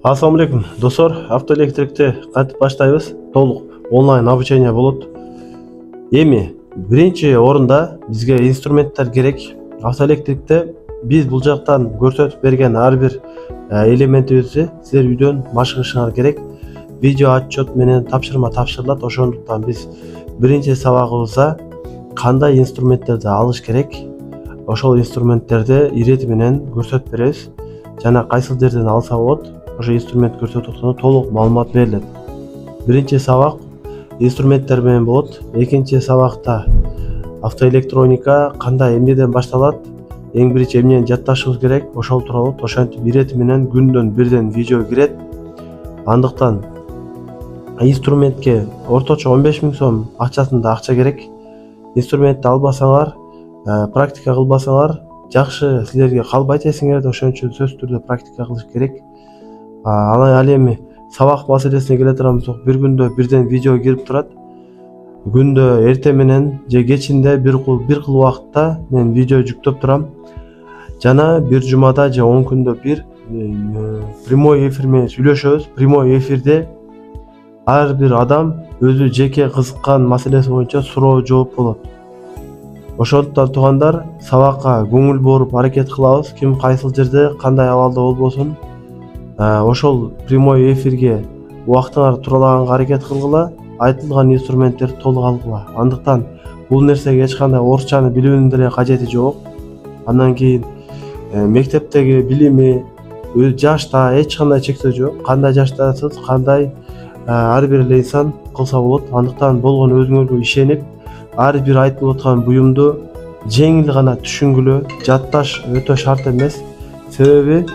Assalamu алейкум достор, автоэлектрикте кантип баштайбыз? Толук онлайн обучение болот. Эми биринчи орунда бизге инструменттер керек. Автоэлектрикте биз бул жактан көрсөтүп берген ар бир элементибизди силер үйдөн машыгышыңар керек. Видео отчет менен тапшырма тапшырылат. Ошондуктан биз биринчи сабагыбызда кандай инструменттерди алыш керек, ошол инструменттерди ирети менен көрсөтүп беребиз. Жана кайсыл жерден алса болот, ошо инструмент көрсөтүлгөндө толук маалымат берилет. Биринчи сабак инструменттер менен болот. Экинчи сабакта автоэлектроника кандай эмнеден башталат, эң биринчи эмнени жатташыбыз керек, ошол тууралуу ошентип ирети менен күндөн бирден видео кирет. Андыктан инструментке орточо 15 000 сом акчасында акча керек. Инструментти албасаңар, практика кылбасаңар жакшы силерге калбайт эсиңерде, ошон үчүн сөзсүз түрдө практика кылыш керек. Ал эми сабак маселесине келе турган болсок, бир күндө бирден видео кирип турат. Күндө эртең менен же кечинде бир кыл убакытта мен видео жүктөп турам. Жана бир жумада же 10 күндө бир прямой эфир менен сүйлөшөбүз. Прямой эфирде ар бир адам өзү жеке кызыккан маселеси боюнча суроо жооп болот. Ошондуктан туугандар, сабакка көңүл буруп аракет кылабыз. Ким кайсыл жерде кандай абалда болбосун, ошол прямой эфирге убактыңар туралаганга аракет кылгыла, айтылган инструменттерди толук алгыла. Андыктан бул нерсеге эч кандай орусчаны билүүнүн деле кажети жок. Андан кийин мектептеги билими, жашта эч кандай чектөө жок. Кандай жаштасыз, кандай ар бир эле инсан кылса болот. Андыктан болгон өзүңөргө ишенип, ар бир айтылып аткан буюмду жеңил гана түшүнгүлө, жатташ өтө шарт эмес. Себеби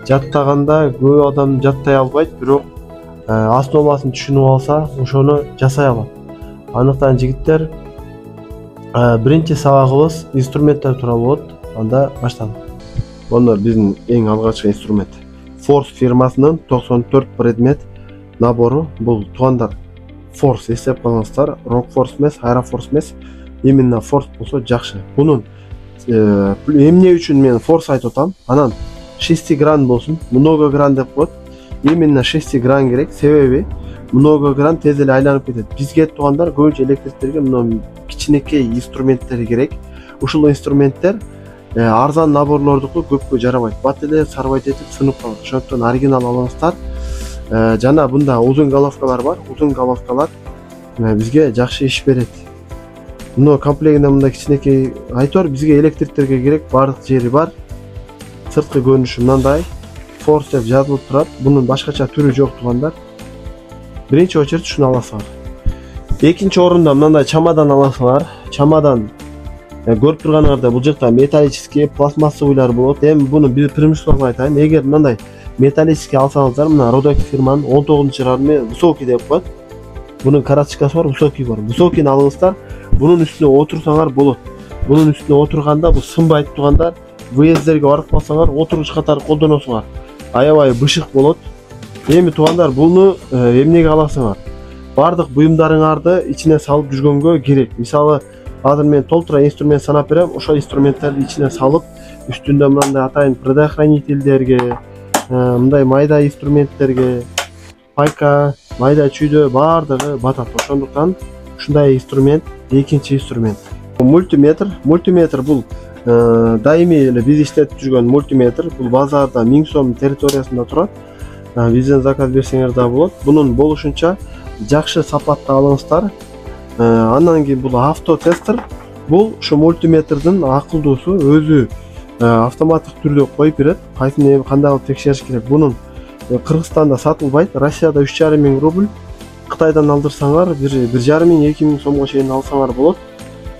жаттаганда көп адам жаттай албайт, бирок основасын түшүнүп алса, ошону жасай алат. Андыктан жигиттер, биринчи сабагыбыз инструменттер тууралуу болот. Анда башталалы. Монор биздин эң алгачкы инструмент. Force фирмасынын 94 предмет набору. Бул туугандар Force эстеп калыңыздар, Rock Force эмес, Aero Force эмес. Именно Force болсо жакшы. Бунун эмне үчүн мен Force айтып атам? Анан шестигран болсун, много гран деп коет. Именно шестигран керек, себеби много гран тез эле айланып кетет. Бизге туугандар көбүнчө электриктерге мына кичинекей инструменттер керек. Ушул инструменттер арзан наборлордуку көпкө жарабайт. Бат эле сарбайт этип сынып калат. Ошондуктан оригинал алыңыздар. Жана бунда узун головкалар бар. Узун головкалар бизге жакшы иш берет. Мына комплектинде мындай кичинекей айтор, бизге электриктерге керек, бардык жери бар. Сырткы көрүнүшү мындай. Force деп жазылып турат. Бунун башкача түрү жок туугандар. Биринчи очередь ушуну аласыңар. Экинчи орунда мындай чамадан аласыңар. Чамадан көрүп турганыңарда бул жакта металлический, пластмассовыйлар болот. Эми буну бир примерсизге айтайын. Эгер мындай металлический алсаңыздар, мына Rodok фирманын 19-чы рамы высокий деп коет. Бунун карачкасы бар, высокий бар. Высокийни алыңыздар. Бунун үстүнө отурсаңар болот. Бунун үстүнө отурганда бул сынбайт туугандар. Выездерге барып калсаңар, отуруш катары колдоносуңар. Аябай бышык болот. Эми туугандар, буну эмнеге аласыңар? Бардык буюмдарыңарды ичине салып жүргөнгө керек. Мисалы, азыр мен толтура инструмент санап берем. Ошол инструменттерди ичине салып, үстүндө мындай атайын предохранительдерге, мындай майда инструменттерге, пайка, майда чүйдө бардыгы батат. Ошондуктан ушундай инструмент экинчи инструмент. Мультиметр бул даими эле биз иштетип жүргөн мультиметр. Бул базарда 1000 сом территориясында турат. Бизден заказ берсеңер да болот. Бунун болушунча жакшы сапатта алыңыздар. Андан кийин бул автотестер. Бул ушу мультиметрдин акылдуусу өзү автоматтык түрдө коюп берет. Кайсыны кандай кылып текшериш керек. Бунун Кыргызстанда сатылбайт. Россияда 3,5 миң рубль. Кытайдан алдырсаңар 1,5 миң 2 миң сомго чейин алсаңар болот.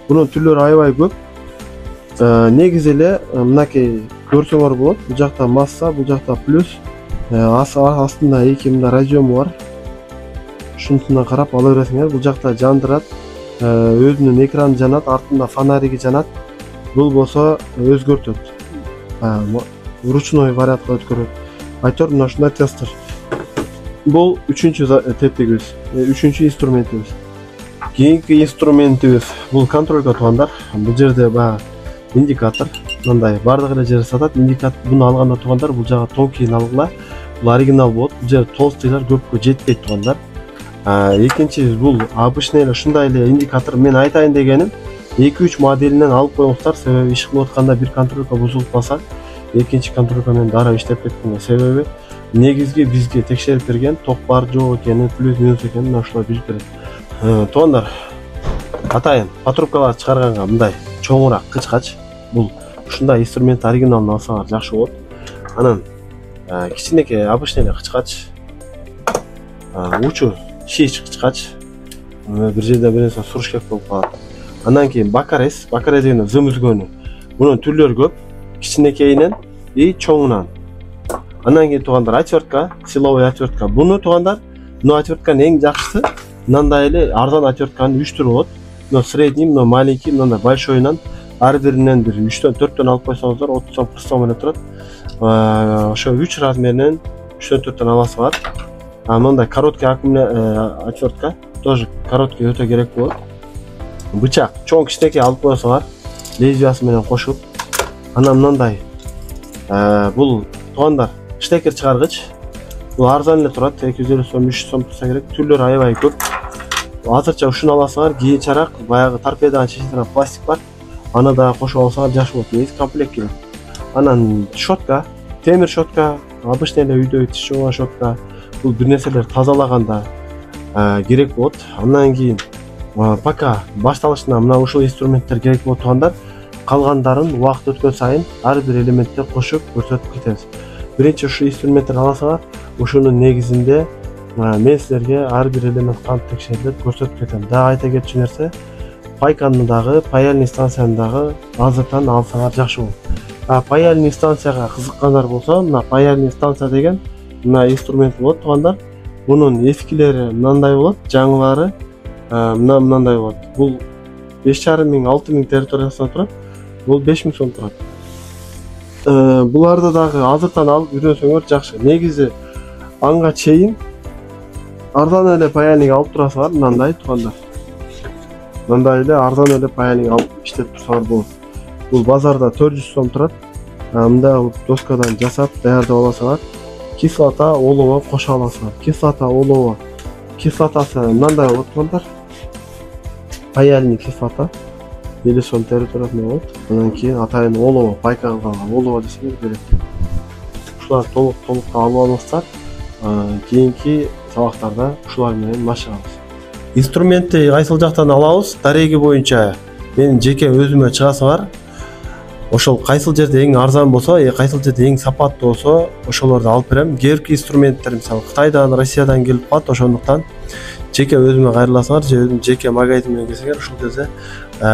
Бунун түрлөрү аябай көп. Негизи эле мынакей көрсөңөр болот. Бул жакта масса, бул жакта плюс. Астында эки мындай разъему бар. Ушунусуна карап ала бересиңер. Бул жакта жандырат. Өзүнүн экраны жанат, артында фонариги жанат. Бул болсо өзгөртөт. Ручной вариантка өткөрөт. Айтор мына ушундай тестер. Бул 3-чү тетигибиз, 3-чү инструментибиз. Кийинки инструментибиз бул контрольга туугандар. Бул жерде индикатор, мындай бардык эле жер сатат. Индикатор буну алганда туугандар, бул жагы тонкийин алгыла. бул оригинал болот. Бул жер толстыйлар көпкө жетпейт туугандар. Экинчи бул обычный эле ушундай эле индикатор. Мен айтайын дегеним 2-3 моделинен алып коюңуздар, себеби иш кылып атканда бир контролка бузулуп калса, экинчи контролка менен дароо иштеп кеткенге себеби негизги бизге текшерип берген ток бар жок экенин, плюс минус экенин ошолор билип берет. Туугандар, атайын патрубкалар чыгарганга мындай чоңураак кычкач, бул ушундай инструмент оригиналын алсаңар жакшы болот. Анан кичинекей обычный эле кычкач, учу шиш кычкач, бир жерде бир нерсе суруш керек болуп калат. Андан кийин бакарес деген зым үзгөнү. Мунун түрлөрү көп, кичинекейинен и чоңунан. Андан кийин туугандар отвертка, силовой отвертка. Буну туугандар, мына отвертканын эң жакшысы мындай эле арзан отвертканын 3 түрү болот. Мына средний, мына маленький, мына большойнан ар биринен бир 3-төн 4төн алып койсоңуздар 30 сом 40 сом менен турат. Ошо 3 размеринен 3төн 4төн аласыңар. Мындай короткий отвертка, тоже короткий өтө керек болот. Бычак чоң кичинекей алып койсоңар, лезвиясы менен кошуп. Анан мындай бул туугандар штекер чыгаргыч. Бул арзан эле турат, 250 сом 300 сом турса керек. Түрлөрү аябай көп. Азырча ушуну аласыңар, кийинчерээк баягы торпедадан чечилген пластик бар. Аны да кошуп алсаңар жакшы болот. Негизи комплект келет. Анан щетка, темир щетка, обычный эле үйдөгү тиш жууган щетка. Бул бир нерселер тазалаганда керек болот. Андан кийин пока башталышына мына ушул инструменттер керек болот туугандар. Калгандарын убакыт өткөн сайын ар бир элементти кошуп көрсөтүп кетебиз. Биринчи ушу инструменттерди аласаңар, ушунун негизинде мен силерге ар бир элемент кантип текшерилет көрсөтүп кетем. Дагы айта кетчү нерсе, пайканы дагы, паяльный станцияны дагы азыртан алсаңар жакшы болот. Паяльный станцияга кызыккандар болсо, мына паяльный станция деген мына инструмент болот туугандар. Мунун эскилери мындай болот, жаңылары мындай болот. Бул 5,5-6,000 территориясынан турат. Бул 5000 сом турат. Буларды дагы азыртан алып үйрөнсөңөр жакшы. Негизи анга чейин арзан эле паяльник алып турасыңар, мындай туугандар. Мындай эле арзан эле паяльник алып иштеп турсаңар болот. Бул базарда 400 сом турат. Мындай доскадан жасап даярдап аласыңар. Кислота, олово кошо аласыңар. Кислота, олово. Кислотасы мындай болот туугандар. Паяльник кислота 50 сом территориясында болот. Андан кийин атайын олово, пайка кылган олово десеңер берет. Ушулар толук алып алыңыздар. Кийинки сабактарда ушулар менен машыгабыз. Инструментти кайсыл жактан алабыз? Дареги боюнча менин жеке өзүмө чыгасыңар. Ошол кайсыл жерде эң арзан болсо, кайсыл жерде эң сапаттуу болсо, ошолорду алып берем. Кээки инструменттер мисалы Кытайдан, Россиядан келип калат, ошондуктан жеке өзүмө кайрыласыңар, же өзүм жеке магазин менен келсеңер, ушул жерде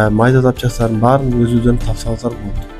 майда запчастардын баарын өзүңүздөрүн тапсаңыздар болот.